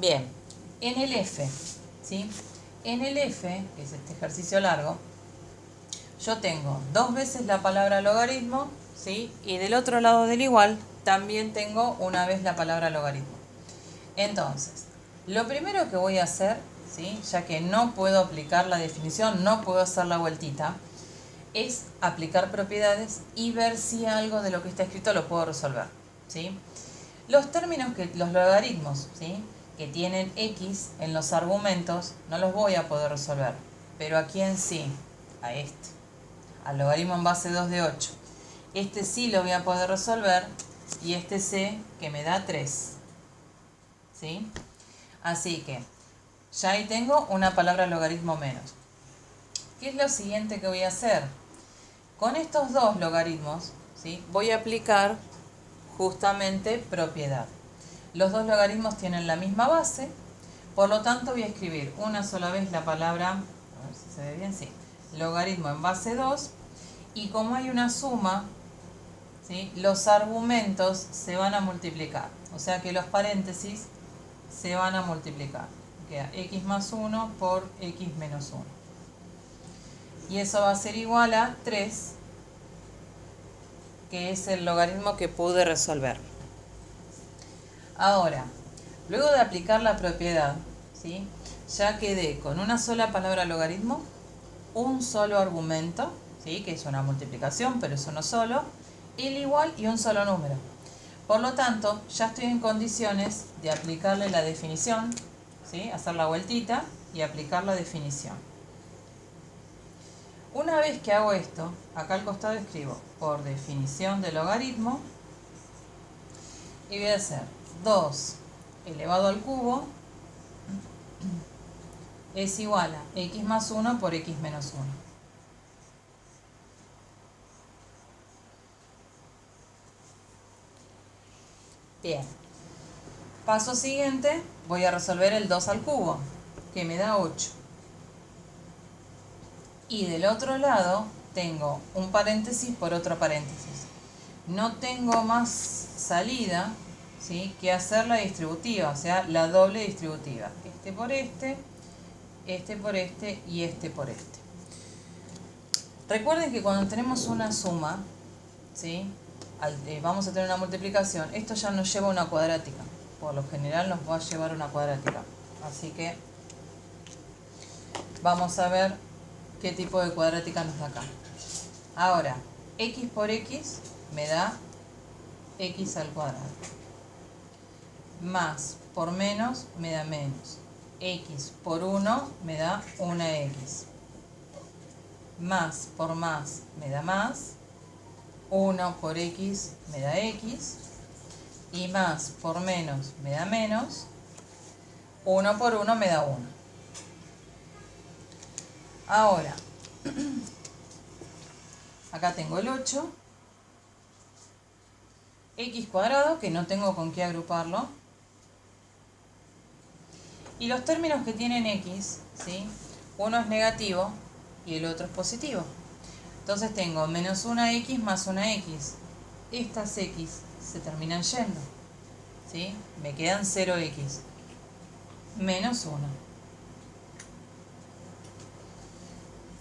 Bien, en el F, ¿sí? En el F, que es este ejercicio largo, yo tengo 2 veces la palabra logaritmo, ¿sí? Y del otro lado del igual también tengo una vez la palabra logaritmo. Entonces, lo primero que voy a hacer, ¿sí? Ya que no puedo aplicar la definición, no puedo hacer la vueltita, es aplicar propiedades y ver si algo de lo que está escrito lo puedo resolver, ¿sí? Los términos los logaritmos, ¿sí? Que tienen x en los argumentos, no los voy a poder resolver. Pero ¿a quién sí? A este. Al logaritmo en base 2 de 8. Este sí lo voy a poder resolver y este C que me da 3. ¿Sí? Así que ya ahí tengo una palabra logaritmo menos. ¿Qué es lo siguiente que voy a hacer? Con estos dos logaritmos, ¿sí? Voy a aplicar justamente propiedad. Los dos logaritmos tienen la misma base, por lo tanto voy a escribir una sola vez la palabra, a ver si se ve bien, sí, logaritmo en base 2, y como hay una suma, ¿sí? Los argumentos se van a multiplicar, o sea que los paréntesis se van a multiplicar. Queda x más 1 por x menos 1. Y eso va a ser igual a 3, que es el logaritmo que pude resolver. Ahora, luego de aplicar la propiedad, ¿sí? Ya quedé con una sola palabra logaritmo, un solo argumento, ¿sí? Que es una multiplicación, pero es uno solo, el igual y un solo número. Por lo tanto, ya estoy en condiciones de aplicarle la definición, ¿sí? Hacer la vueltita y aplicar la definición. Una vez que hago esto, acá al costado escribo por definición de logaritmo y voy a hacer 2 elevado al cubo es igual a x más 1 por x menos 1. Bien. Paso siguiente, voy a resolver el 2 al cubo, que me da 8. Y del otro lado tengo un paréntesis por otro paréntesis. No tengo más salida, ¿sí? Que hacer la distributiva, o sea, la doble distributiva. Este por este por este y este por este. Recuerden que cuando tenemos una suma, ¿sí? Vamos a tener una multiplicación, esto ya nos lleva a una cuadrática. Por lo general nos va a llevar a una cuadrática. Así que vamos a ver qué tipo de cuadrática nos da acá. Ahora, x por x me da x al cuadrado. Más por menos me da menos. X por 1 me da 1x. Más por más me da más. 1 por x me da x. Y más por menos me da menos. 1 por 1 me da 1. Ahora, acá tengo el 8. X cuadrado, que no tengo con qué agruparlo. Y los términos que tienen x, ¿sí? Uno es negativo y el otro es positivo. Entonces tengo menos 1x más 1x. Estas x se terminan yendo, ¿sí? Me quedan 0x menos 1.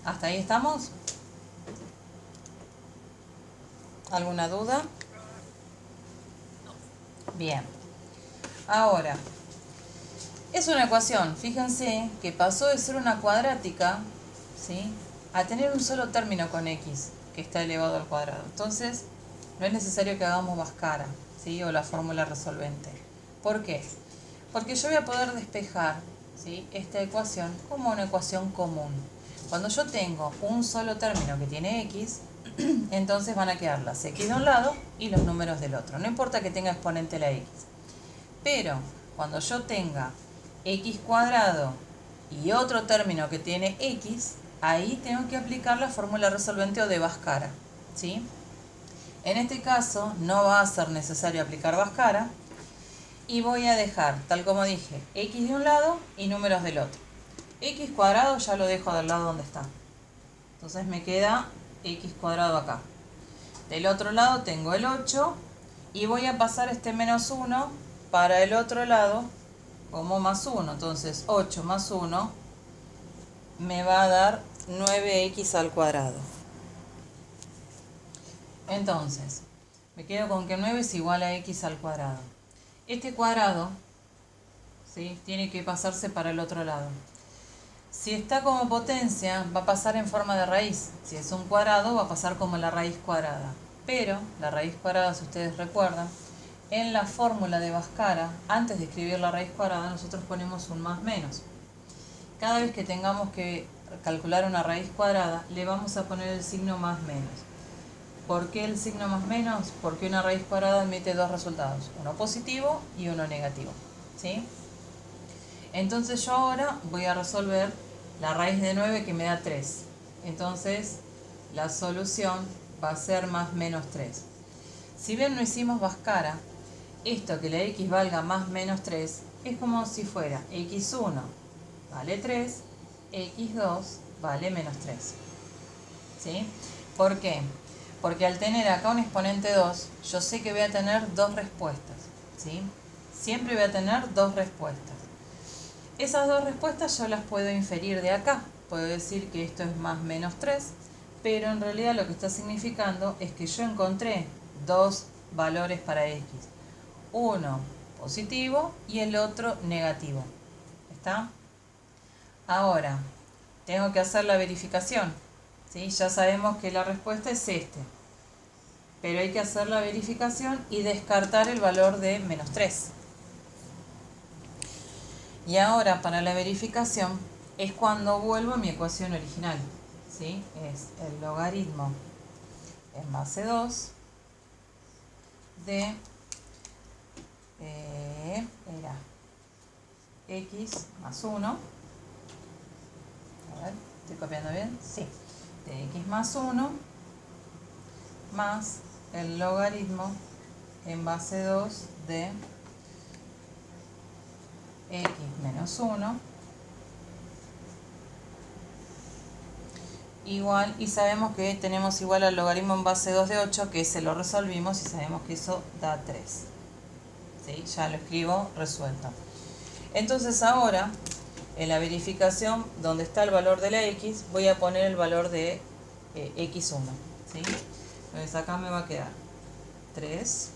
¿Hasta ahí estamos? ¿Alguna duda? Bien. Ahora, es una ecuación. Fíjense que pasó de ser una cuadrática, ¿sí? A tener un solo término con x, que está elevado al cuadrado. Entonces, no es necesario que hagamos Bhaskara, ¿sí? O la fórmula resolvente. ¿Por qué? Porque yo voy a poder despejar, ¿sí? Esta ecuación como una ecuación común. Cuando yo tengo un solo término que tiene x, entonces van a quedar las x de un lado y los números del otro. No importa que tenga exponente la x. Pero cuando yo tenga x cuadrado y otro término que tiene x, ahí tengo que aplicar la fórmula resolvente o de Bhaskara, ¿sí? En este caso no va a ser necesario aplicar Bhaskara y voy a dejar, tal como dije, x de un lado y números del otro. X cuadrado ya lo dejo del lado donde está. Entonces me queda x cuadrado acá. Del otro lado tengo el 8 y voy a pasar este menos 1 para el otro lado como más 1. Entonces 8 más 1 me va a dar 9x al cuadrado. Entonces, me quedo con que 9 es igual a x al cuadrado. Este cuadrado, ¿sí?, tiene que pasarse para el otro lado. Si está como potencia, va a pasar en forma de raíz. Si es un cuadrado, va a pasar como la raíz cuadrada. Pero la raíz cuadrada, si ustedes recuerdan, en la fórmula de Bhaskara, antes de escribir la raíz cuadrada, nosotros ponemos un más menos. Cada vez que tengamos que calcular una raíz cuadrada, le vamos a poner el signo más menos. ¿Por qué el signo más menos? Porque una raíz cuadrada admite dos resultados, uno positivo y uno negativo, ¿sí? Entonces yo ahora voy a resolver la raíz de 9 que me da 3. Entonces la solución va a ser más menos 3. Si bien no hicimos Bhaskara, esto que la x valga más menos 3 es como si fuera x1 vale 3, x2 vale menos 3. ¿Sí? ¿Por qué? Porque al tener acá un exponente 2, yo sé que voy a tener dos respuestas. ¿Sí? Siempre voy a tener dos respuestas. Esas dos respuestas yo las puedo inferir de acá. Puedo decir que esto es más menos 3, pero en realidad lo que está significando es que yo encontré dos valores para x. Uno positivo y el otro negativo. ¿Está? Ahora, tengo que hacer la verificación. ¿Sí? Ya sabemos que la respuesta es este. Pero hay que hacer la verificación y descartar el valor de menos 3. Y ahora para la verificación es cuando vuelvo a mi ecuación original. ¿Sí? Es el logaritmo en base 2 de era x más 1. A ver, ¿estoy copiando bien? Sí. De x más 1 más el logaritmo en base 2 de x menos 1 igual, y sabemos que tenemos igual al logaritmo en base 2 de 8, que se lo resolvimos y sabemos que eso da 3. ¿Sí? Ya lo escribo resuelto. Entonces ahora, en la verificación donde está el valor de la x, voy a poner el valor de x1. ¿Sí? Entonces acá me va a quedar 3.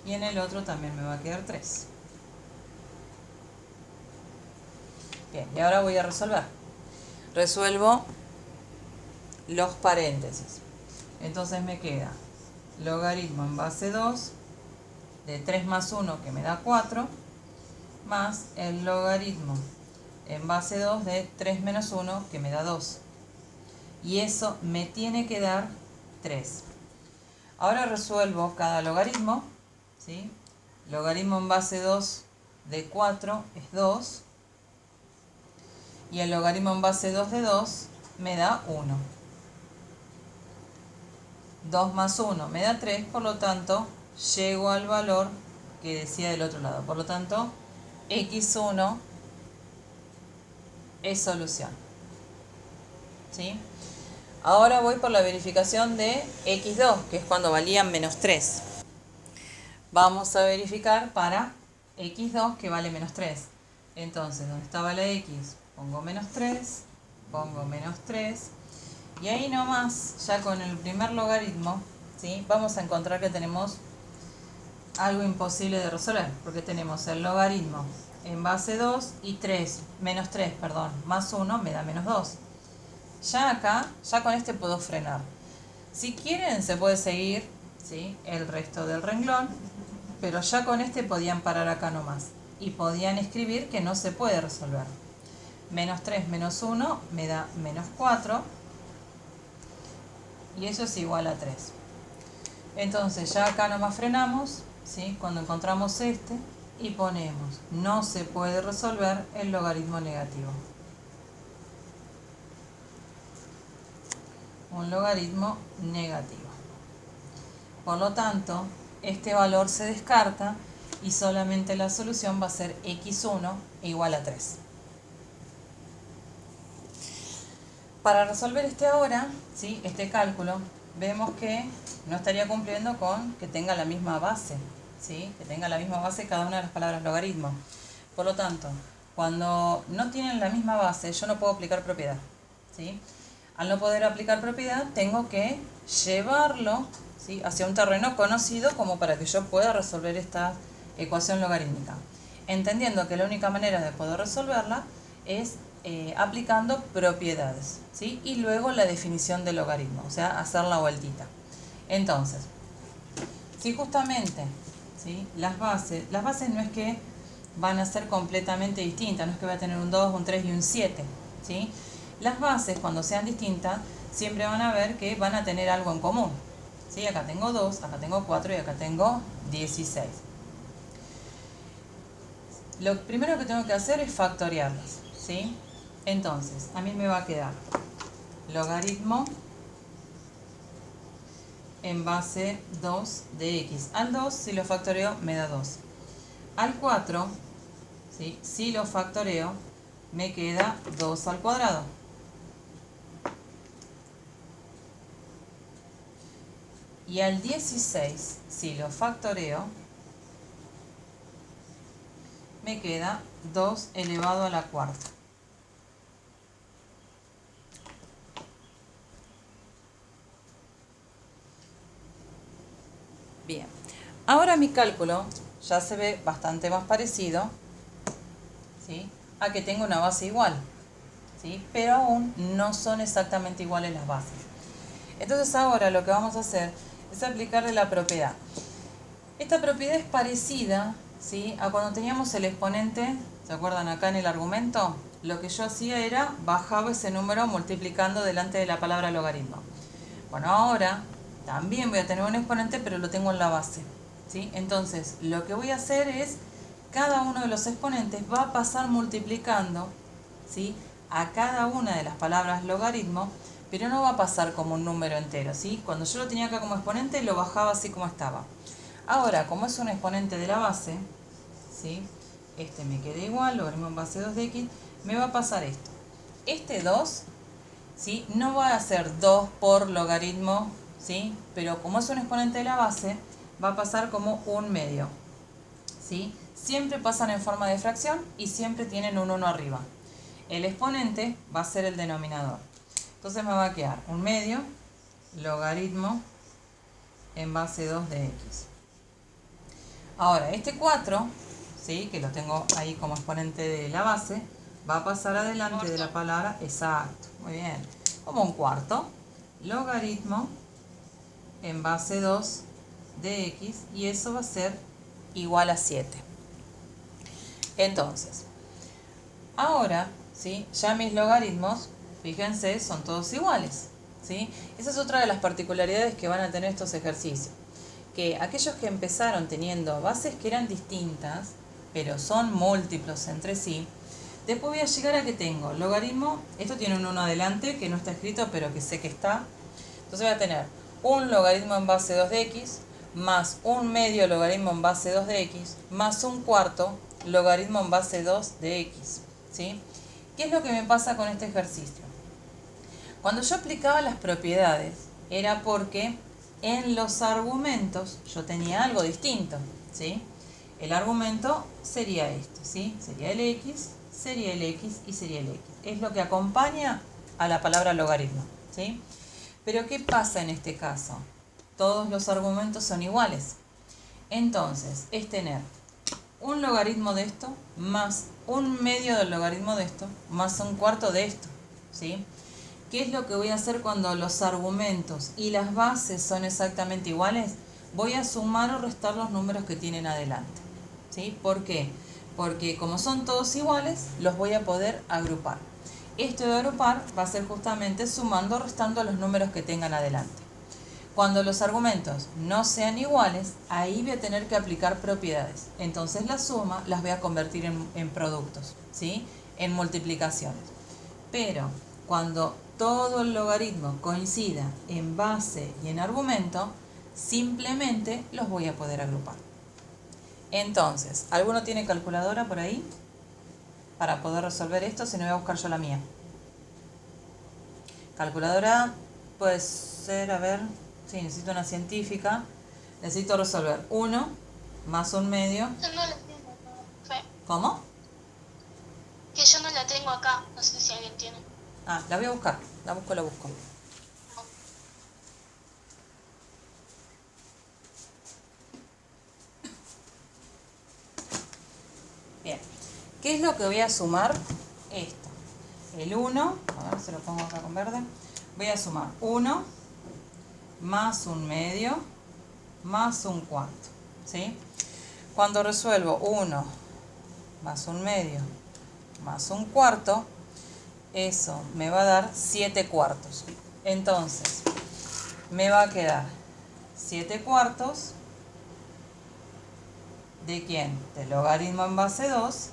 Y en el otro también me va a quedar 3. Bien, y ahora voy a resolver. Resuelvo los paréntesis. Entonces me queda logaritmo en base 2 de 3 más 1, que me da 4, más el logaritmo en base 2 de 3 menos 1, que me da 2. Y eso me tiene que dar 3. Ahora resuelvo cada logaritmo. ¿Sí? Logaritmo en base 2 de 4 es 2. Y el logaritmo en base 2 de 2 me da 1. 2 más 1 me da 3, por lo tanto, llego al valor que decía del otro lado. Por lo tanto, x1 es solución. ¿Sí? Ahora voy por la verificación de x2, que es cuando valían menos 3. Vamos a verificar para x2 que vale menos 3. Entonces, donde estaba la x, pongo menos 3, pongo menos 3. Y ahí nomás, ya con el primer logaritmo, ¿sí?, vamos a encontrar que tenemos algo imposible de resolver, porque tenemos el logaritmo en base 2 y 3, menos 3, perdón, más 1 me da menos 2. Ya acá, ya con este puedo frenar. Si quieren se puede seguir, ¿sí?, el resto del renglón, pero ya con este podían parar acá nomás. Y podían escribir que no se puede resolver. Menos 3 menos 1 me da menos 4. Y eso es igual a 3. Entonces ya acá nomás frenamos, ¿sí?, cuando encontramos este, y ponemos no se puede resolver el logaritmo negativo. Un logaritmo negativo. Por lo tanto, este valor se descarta y solamente la solución va a ser x1 igual a 3. Para resolver este ahora, ¿sí?, este cálculo, vemos que no estaría cumpliendo con que tenga la misma base. ¿sí? Que tenga la misma base cada una de las palabras logaritmo. Por lo tanto, cuando no tienen la misma base, yo no puedo aplicar propiedad, ¿sí? Al no poder aplicar propiedad, tengo que llevarlo, ¿sí?, hacia un terreno conocido como para que yo pueda resolver esta ecuación logarítmica. Entendiendo que la única manera de poder resolverla es aplicando propiedades, ¿sí? Y luego la definición del logaritmo, o sea, hacer la vueltita. Entonces, si justamente, ¿sí?, las bases no es que van a ser completamente distintas, no es que voy a tener un 2, un 3 y un 7, ¿sí? Las bases, cuando sean distintas, siempre van a ver que van a tener algo en común, ¿sí? Acá tengo 2, acá tengo 4 y acá tengo 16. Lo primero que tengo que hacer es factoriarlas, ¿sí? Entonces, a mí me va a quedar logaritmo en base 2 de x. Al 2, si lo factoreo, me da 2. Al 4, ¿sí?, si lo factoreo, me queda 2 al cuadrado. Y al 16, si lo factoreo, me queda 2 elevado a la cuarta. Bien, ahora mi cálculo ya se ve bastante más parecido, ¿sí?, a que tengo una base igual, ¿sí?, pero aún no son exactamente iguales las bases. Entonces ahora lo que vamos a hacer es aplicarle la propiedad. Esta propiedad es parecida, ¿sí?, a cuando teníamos el exponente, ¿se acuerdan acá en el argumento? Lo que yo hacía era bajaba ese número multiplicando delante de la palabra logaritmo. Bueno, ahora también voy a tener un exponente, pero lo tengo en la base, ¿sí? Entonces, lo que voy a hacer es, cada uno de los exponentes va a pasar multiplicando, ¿sí?, a cada una de las palabras logaritmo, pero no va a pasar como un número entero, ¿sí? Cuando yo lo tenía acá como exponente, lo bajaba así como estaba. Ahora, como es un exponente de la base, ¿sí?, este me queda igual, logaritmo en base 2 de x, me va a pasar esto. Este 2, ¿sí?, no va a ser 2 por logaritmo, ¿sí?, pero como es un exponente de la base, va a pasar como un medio, ¿sí? Siempre pasan en forma de fracción y siempre tienen un 1 arriba. El exponente va a ser el denominador. Entonces me va a quedar un medio logaritmo en base 2 de x. Ahora, este 4, ¿sí?, que lo tengo ahí como exponente de la base, va a pasar adelante de la palabra exacto. Muy bien. Como un cuarto. Logaritmo en base 2 de x, y eso va a ser igual a 7. Entonces, ahora, ¿sí?, ya mis logaritmos, fíjense, son todos iguales, ¿sí? Esa es otra de las particularidades que van a tener estos ejercicios. Que aquellos que empezaron teniendo bases que eran distintas, pero son múltiplos entre sí, después voy a llegar a que tengo logaritmo, esto tiene un 1 adelante que no está escrito, pero que sé que está. Entonces voy a tener un logaritmo en base 2 de x, más un medio logaritmo en base 2 de x, más un cuarto logaritmo en base 2 de x, ¿sí? ¿Qué es lo que me pasa con este ejercicio? Cuando yo aplicaba las propiedades, era porque en los argumentos yo tenía algo distinto, ¿sí? El argumento sería este, ¿sí? Sería el x, sería el x y sería el x. Es lo que acompaña a la palabra logaritmo, ¿sí? Pero ¿qué pasa en este caso? Todos los argumentos son iguales. Entonces, es tener un logaritmo de esto, más un medio del logaritmo de esto, más un cuarto de esto, ¿sí? ¿Qué es lo que voy a hacer cuando los argumentos y las bases son exactamente iguales? Voy a sumar o restar los números que tienen adelante, ¿sí? ¿Por qué? Porque como son todos iguales, los voy a poder agrupar. Esto de agrupar va a ser justamente sumando o restando los números que tengan adelante. Cuando los argumentos no sean iguales, ahí voy a tener que aplicar propiedades. Entonces la suma las voy a convertir en productos, ¿sí?, en multiplicaciones. Pero cuando todo el logaritmo coincida en base y en argumento, simplemente los voy a poder agrupar. Entonces, ¿alguno tiene calculadora por ahí para poder resolver esto? Si no, voy a buscar yo la mía. Calculadora puede ser, a ver, sí, necesito una científica. Necesito resolver 1 más 1/2. Yo no la tengo acá, Fe. ¿Cómo? Que yo no la tengo acá. No sé si alguien tiene. Ah, la voy a buscar. La busco. Bien. ¿Qué es lo que voy a sumar? Esto. El 1, a ver, se lo pongo acá con verde. Voy a sumar 1 más 1/2 más 1/4. ¿Sí? Cuando resuelvo 1 más 1/2 más 1/4, eso me va a dar 7/4. Entonces, me va a quedar 7/4 ¿de quién? Del logaritmo en base 2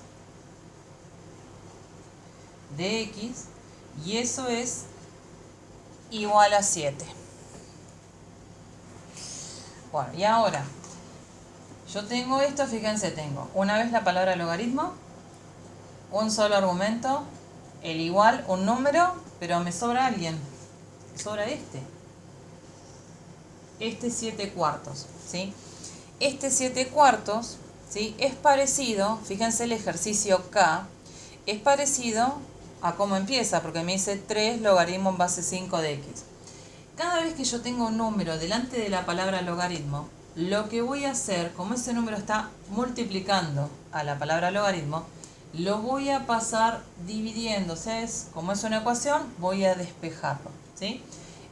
de x, y eso es igual a 7. Bueno, y ahora, yo tengo esto, fíjense, tengo una vez la palabra logaritmo, un solo argumento, el igual, un número, pero me sobra alguien, me sobra este 7/4, ¿sí? Este 7/4, ¿sí? Es parecido, fíjense el ejercicio K, es parecido a cómo empieza, porque me dice 3 logaritmo en base 5 de x. Cada vez que yo tengo un número delante de la palabra logaritmo, lo que voy a hacer, como ese número está multiplicando a la palabra logaritmo, lo voy a pasar dividiendo. O sea, como es una ecuación, voy a despejarlo, ¿sí?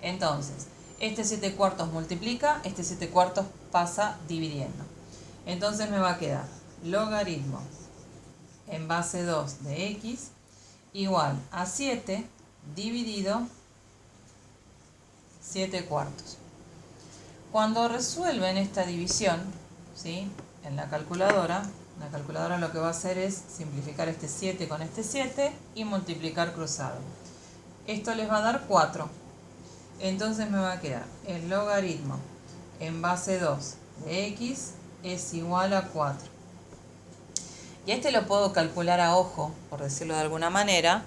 Entonces, este 7/4 multiplica, este 7/4 pasa dividiendo. Entonces me va a quedar logaritmo en base 2 de x igual a 7 dividido 7/4. Cuando resuelven esta división, ¿sí? En la calculadora lo que va a hacer es simplificar este 7 con este 7 y multiplicar cruzado. Esto les va a dar 4. Entonces me va a quedar el logaritmo en base 2 de x es igual a 4. Y este lo puedo calcular a ojo, por decirlo de alguna manera,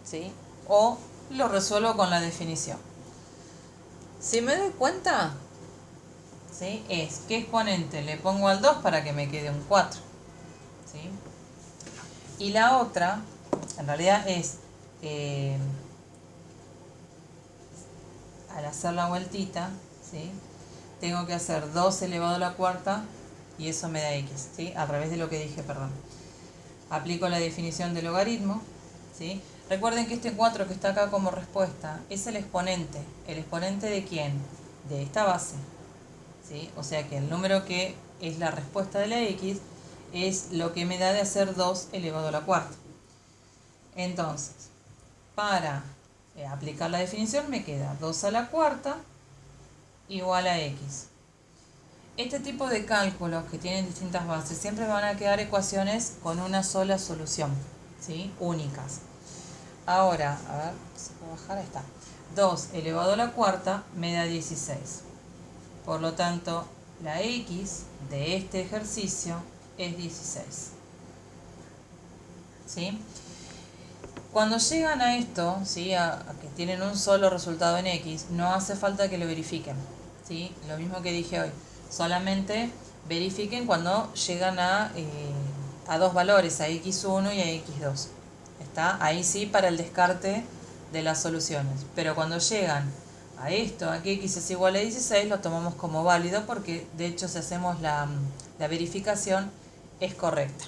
¿sí? O lo resuelvo con la definición. Si me doy cuenta, ¿sí? Es qué exponente le pongo al 2 para que me quede un 4. ¿Sí? Y la otra, en realidad es, al hacer la vueltita, ¿sí? Tengo que hacer 2 elevado a la cuarta y eso me da x, ¿sí? A través de lo que dije, perdón. Aplico la definición de logaritmo, ¿sí? Recuerden que este 4 que está acá como respuesta es el exponente. ¿El exponente de quién? De esta base, ¿sí? O sea que el número que es la respuesta de la x es lo que me da de hacer 2 elevado a la cuarta. Entonces, para aplicar la definición me queda 2 a la cuarta igual a x. Este tipo de cálculos que tienen distintas bases siempre van a quedar ecuaciones con una sola solución, ¿sí? Únicas. Ahora, a ver, ¿se puede bajar? Ahí está. 2 elevado a la cuarta me da 16. Por lo tanto, la x de este ejercicio es 16. ¿Sí? Cuando llegan a esto, ¿sí? a que tienen un solo resultado en x, no hace falta que lo verifiquen, ¿sí? Lo mismo que dije hoy. Solamente verifiquen cuando llegan a dos valores, a x1 y a x2. ¿Está? Ahí sí para el descarte de las soluciones. Pero cuando llegan a esto, a que x es igual a 16, lo tomamos como válido porque de hecho si hacemos la verificación es correcta.